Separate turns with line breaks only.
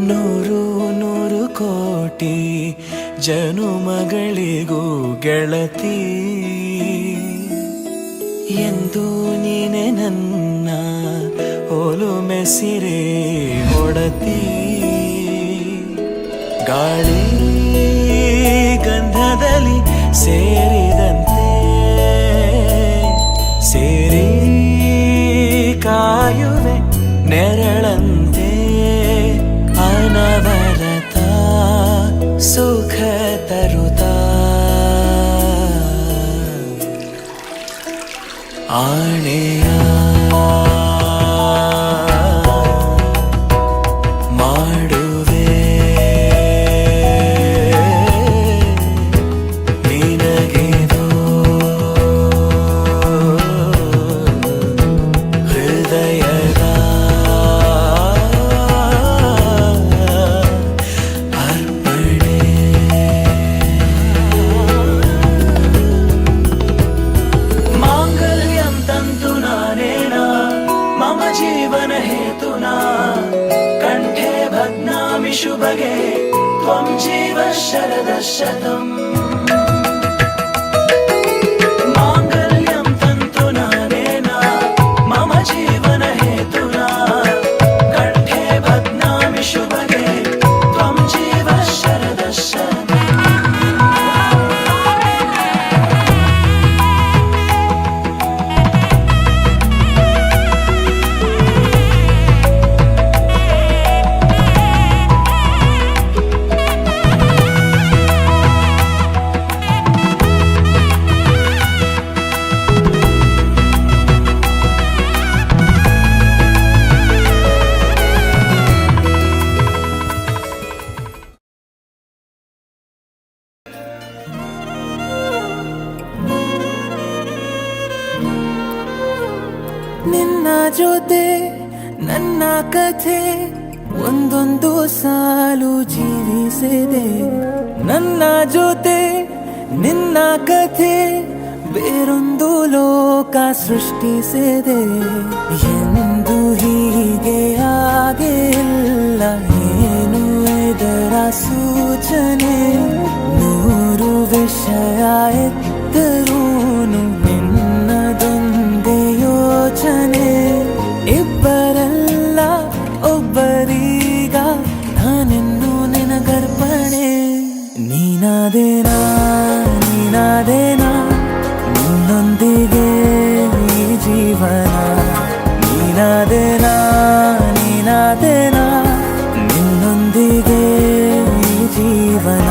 ನೂರು ನೂರು ಕೋಟಿ ಜನುಮಗಳಿಗೂ ಗೆಳತಿ ಎಂದು ನೀನೆ ನನ್ನ ಒಲುಮೆಸಿರೆ ಹೊಡತಿ ಗಾಳಿ ಗಂಧದಲ್ಲಿ ಸೇರಿದಂತೆ ಸೇರಿ ಕಾಯುವೆ ನೆರಳಂತೆ ಅನವರತ ಸುಖ ತರುತ್ತಾ ಆಣೆಯ ಮಾಡುವೆ ನಿನಗೇನೋ ಹೃದಯದ ಅರ್ಪಣೆ ಮಾಂಗಲ್ಯಂ ತಂತು ನಾನೇನ ಮಮ ಜೀವನ ಹೇತುನಾ ಕಂಠೆ ಭಗ್ನಾಮಿ ಶುಭಗೆ ತ್ವಂ ಜೀವ ಶರದ ಶತಂ ಮಾಂಗಲ್ಯಂ ತಂತು ನಾನೇನ ಮಮ ಜೀವನ ಹೇತುನಾ ಕಂಠೆ ಭಗ್ನಾಮಿ ಶುಭಗೆ ತ್ವಂ ಜೀವ ಶರದ ಶತಂ
ನಿನ್ನ ಜೊತೆ ನನ್ನ ಕಥೆ ಒಂದೊಂದು ಸಾಲು ಜೀವಿಸಿದೆ ನನ್ನ ಜೊತೆ ನಿನ್ನ ಕಥೆ ಬೇರೊಂದು ಲೋಕ ಸೃಷ್ಟಿಸಿದೆ ಎಂದು ಹೀಗೆ ಆಗಿಲ್ಲ ಏನು ಇದರ ಸೂಚನೆ ನೂರು ವಿಷಯ ಎತ್ತರೂನು ನಿನ್ನದೊಂದೇ ಯೋಚನೆ ಇಬ್ಬರಲ್ಲ ಒಬ್ಬರೀಗ ನಾನೆನ್ನು ನಿನಗರ್ಪಣೆ ನೀನಾದೇನಾ ನೀನಾದೇನಾ ನಿನ್ನೊಂದಿಗೆ ಈ ಜೀವನ ನೀನಾದೇನಾ ನೀನಾದೇನಾ ನಿನ್ನೊಂದಿಗೆ ಈ ಜೀವನ